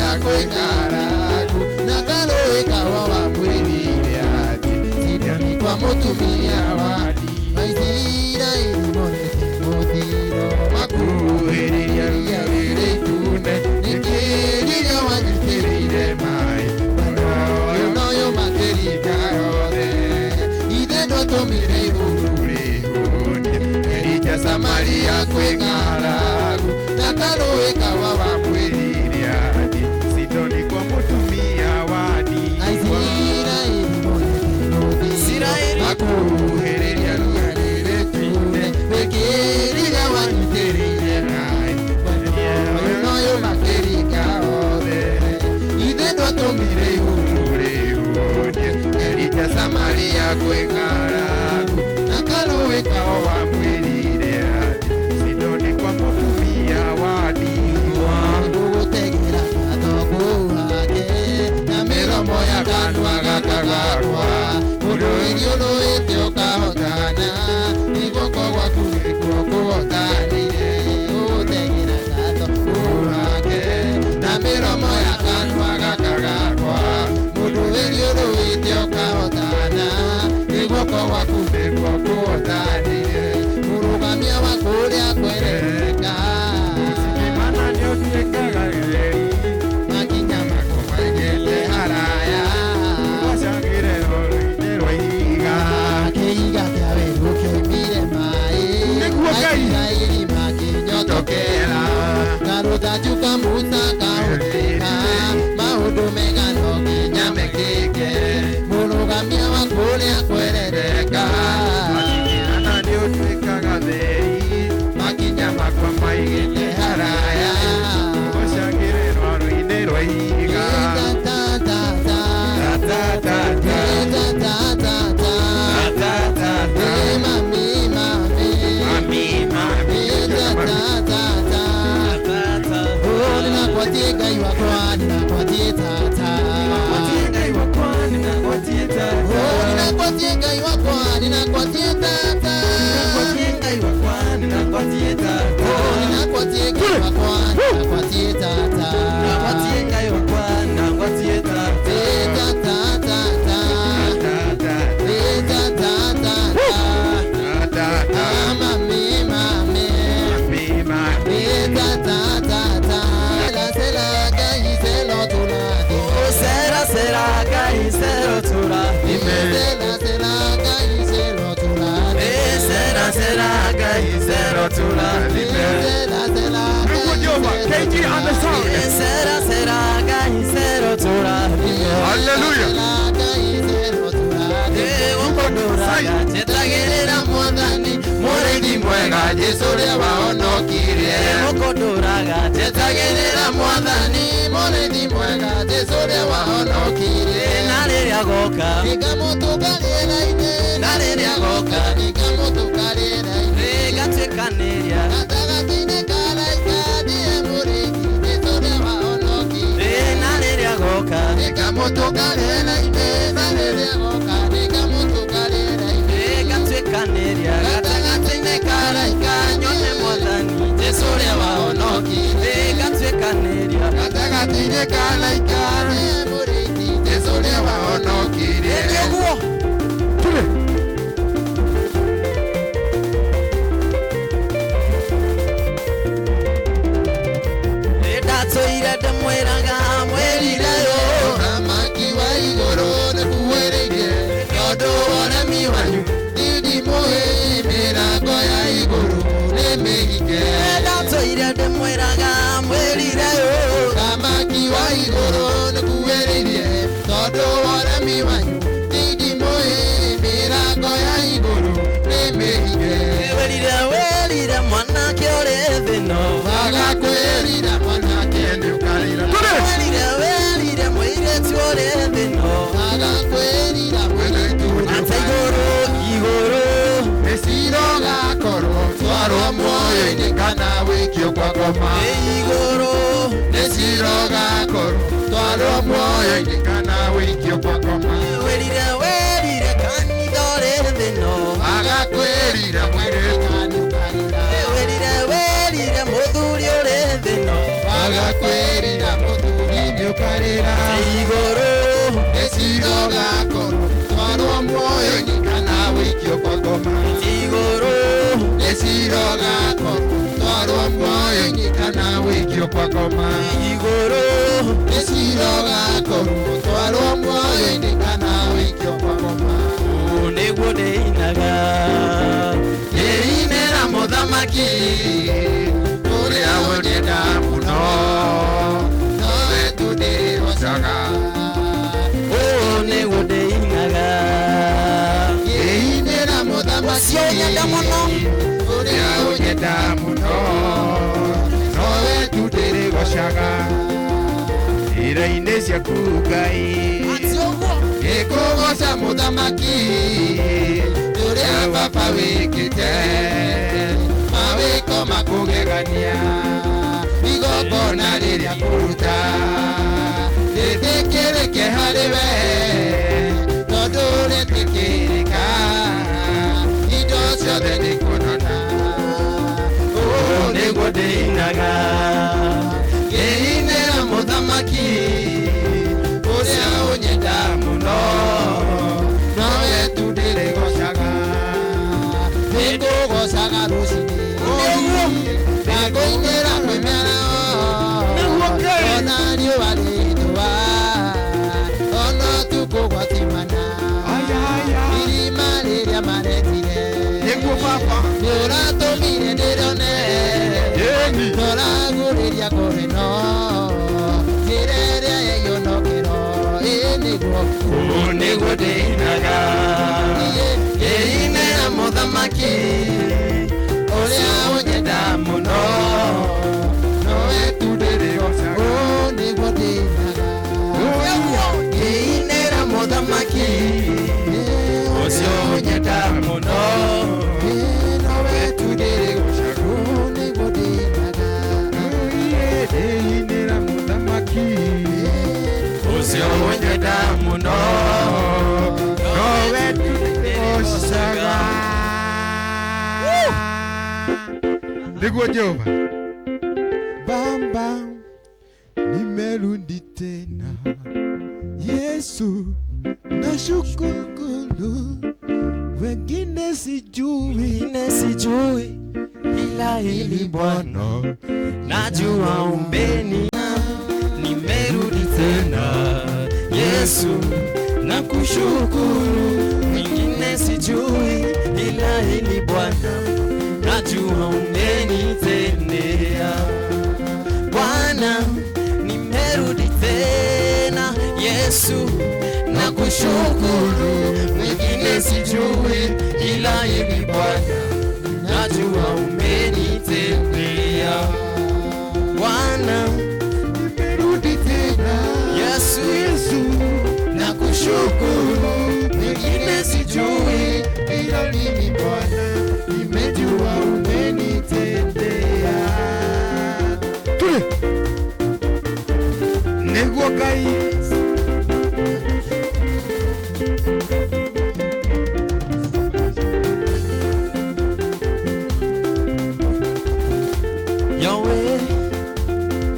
ya kwengaragu na kalo ikawa wa mwili ati sidani kwa mutumia wadi maithira ilibonete muthiro makuhiriria ria wiri tune nikiriria wanyitiriire mai oyo noyo makirika yothe ithe ndotumire igururi hunie erija Samaria kwengaragu na kalo ikawa wa mwili ati sidani kwa mutumia wadi makuhiriria ria wiri tune nikiriria wanyitiriire mai oyo noyo makirika yothe ithe ndotumire igururi hunie erija Samaria kwengaragu na kalo ikawa wa mwili ati sidani kwa mutumia wadi wangu gutegera gathogu hake na miromo ya kanua gakagarwa mundu iriuruite ukahotana igoko gwaku nikuo kuhotanire gutegera gathogu hake na miromo ya kanua gakagarwa mundu iriuruite ukahotana igoko gwaku nikuo kuhotanire murugamia wa kuria kwereka sikimana ndio tuekaga geri makinya mako maigete haraya wacangire rorinde rwa ihiga kihiga kia weru kiumire mai niguo Ngai irima kinyotokera karutha njuka musa kahũthĩka maũndũ megano nginya mekĩke mũrũgamia wa kũrĩa kwerereka makinyana nĩ ũtuĩkaga theri makinya makwa maigĩte haraya ũcangĩre rwaro-inĩ rwa ihiga Ninakuatie Ngai wakwa, ninakuatie tata. Ninakuatie Ngai wakwa, ninakuatie tata. Ninakuatie Ngai wakwa, ninakuatie tata. KG on the song. Hallelujah. Chetagirira mwathani murethi mwega Jesu ria wahonokirie mukunduraga chetagirira mwathani murethi mwega Jesu ria wahonokirie na riria goka nikamutukanĩra-inĩ na riria goka nikamutukanĩra-inĩ gatwĩkanĩria gatagatĩ-inĩ ka araika ndiye mũrĩithi Jesu ria wahonokirie na riria goka nikamutukanĩra-inĩ na riria goka nikamutukanĩra-inĩ gatwĩkanĩria gatagatĩ-inĩ ka araika nyone mwathani Jesu ria wahonokirie gatwĩkanĩria gatagatĩ-inĩ ka araika ndiye mũrĩithi Jesu ria wahonokirie ndatũire ndĩmwĩraga mwĩrire mũthamaki wa igũrũ nĩkuwĩrĩire tondũ ũremi wanyu ndimũĩ mĩrango ya igũrũ nĩmĩhingĩre ndatũire ndĩmwĩraga mwĩrire mũthamaki wa igũrũ nĩkuwĩrĩire tondũ ũremi wanyu ndimũĩ mĩrango ya igũrũ nĩmĩhingĩre wĩrire mwanake ũrĩ thĩ no agakwĩrira mwanake ndũkarĩra wĩrire mũirĩtu ũrĩ thĩ no agakwĩrira mũirĩtu ata igũrũ nĩcira ũgakorwo twarwo muoyo-inĩ kana wĩkio kwa ngoma igũrũ nĩcira ũgakorwo twarwo muoyo-inĩ kana wĩkio kwa ngoma wĩrire kanitha ũrĩ thĩ no agakwĩrira mũirĩtu wĩrire mũthuri ũrĩ thĩ no agakwĩrira mũthuri yukarira igoro esiroga koro twaro moyo nikana wikyo kwa ngoma igoro esiroga koro twaro moyo nikana wikyo kwa ngoma igoro esiroga koro twaro moyo nikana wikyo kwa ngoma negode inaga yeinera muthamaki uria wendenda muno nowe tundirocaga negode inaga yeinera muthamaki uria wendenda muno nowe tundirocaga ira-inĩ ciaku Ngai gĩkũgoca mũthamaki ũrĩa baba wĩkĩte mawĩko makũgegania igongona rĩrĩa kũruta rĩtĩkĩrĩke harĩ we tondũ rĩtĩkĩrĩka indo ciothe nĩ kũnona nĩguo ndĩinaga ngĩinĩra mũthamaki ũrĩa ũnyenda mũno nowe tu ndĩrĩgocaga nĩngũgocaga rũcinĩ na ngũinĩra kwĩmera ona riũa rĩthũa ona ũtukũ gwatimana irima rĩrĩa maretire nĩũratũmire ndĩrone noragũrĩria kũrĩno njĩra ĩrĩa yeyonokero nĩguo ndĩinaga ngĩinĩra mũthamaki ũrĩa ũnyenda mũno nowe tu ndĩrĩgocaga nĩguo ndĩinaga ngĩinĩra mũthamaki ũcio ũnyenda mũno nowe tu ndĩrĩgocaga nĩguo ndĩinaga ngĩinĩra mũthamaki ũcio ũnyenda mũno nowe tu ndĩrĩgocaga nĩguo Jehova Baba nimerudi tena Yesu nashukuru wengine sijui ila hili Bwana najua umbeni nimerudi tena Yesu nakushukuru wengine sijui ila hili Bwana najua umenitendea Bwana nimerudi tena Yesu nakushukuru wengine sijui ila hili Bwana najua umenitendea Bwana nimerudi tena Yesu nakushukuru wengine sijui ila mimi Bwana nimejua umenitendea tule nĩguo Ngai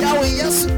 Yahweh Yesu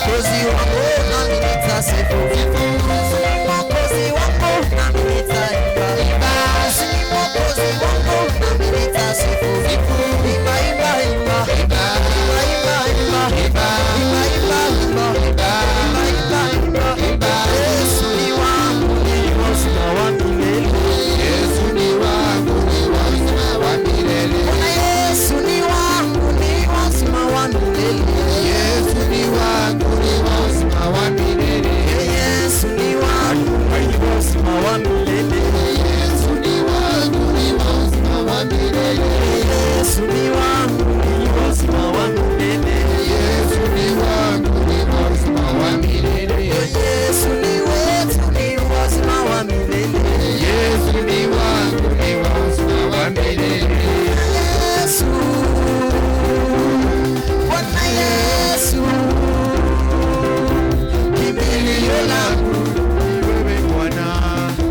Mwokozi wangu nami nitasifu. Mwokozi wangu nami nitaimba. Mwokozi wangu nami nitasifu. Imba, imba, imba. Imba, imba, imba. Imba, imba, imba. Imba, imba, imba. Yesu ni wangu, ni uzima wa milele. Yesu ni wangu, ni uzima wa milele. Yesu ni wangu, ni uzima wa milele. Yesu ni wangu, ni uzima wa milele. Yesu ni wangu, ni uzima wa milele. Yesu ni wangu, ni uzima wa milele. Yesu ni wangu, ni uzima wa milele. Yesu ni wangu, ni uzima wa milele. Yesu ni wetu, ni uzima wa milele. Yesu ni wangu, ni uzima wa milele. Yesu, Bwana Yesu, kimbilio langu ni wewe Bwana,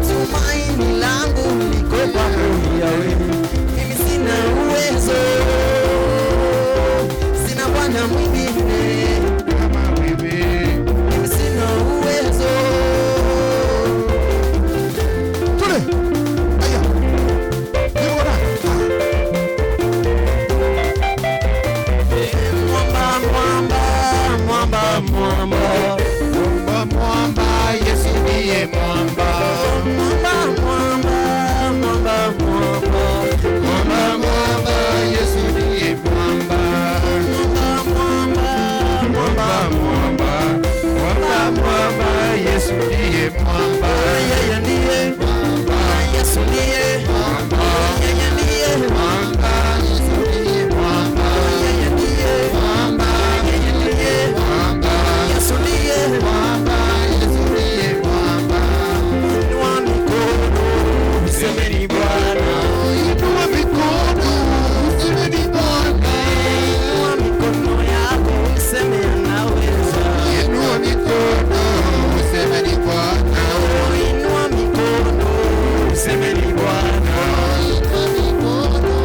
tumaini langu liko kwako Yahweh. Mimi sina uwezo, sina Bwana mwingine kama wewe. Mimi sina uwezo. Tule. Aya. Niona. Mwamba, Yesu ndiye mwamba. Mwamba, Yesu ndiye mwamba. Mwamba, Yesu ndiye mwamba. Yeye ndiye mwamba. Yesu ndiye mwamba. Yeye ndiye mwamba. Yesu ndiye mwamba. Yeye ndiye mwamba. Yeye ndiye mwamba. Yesu ndiye mwamba. Yesu ndiye mwamba. Inua mikono, semeni Bwana. Inua mikono, semeni Bwana. Inua mikono yako, useme anaweza. Inua mikono, semeni Bwana. Inua mikono, semeni Bwana. Inua mikono,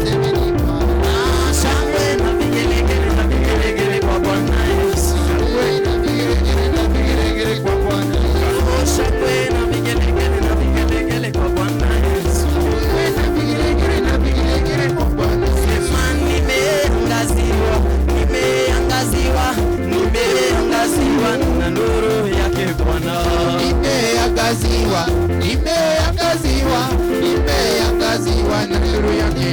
semeni Bwana. Shangwe na vigelegele na vigelegele kwa Bwana Yesu. Shangwe na vigelegele na vigelegele kwa Bwana Yesu. Shangwe na vigelegele na vigelegele kwa Bwana Yesu. Shangwe na vigelegele na vigelegele kwa Bwana Yesu. Sema nimeangaziwa, nimeangaziwa, nimeangaziwa na nuru yake Bwana. Nimeangaziwa, nimeangaziwa, nimeangaziwa na nuru yake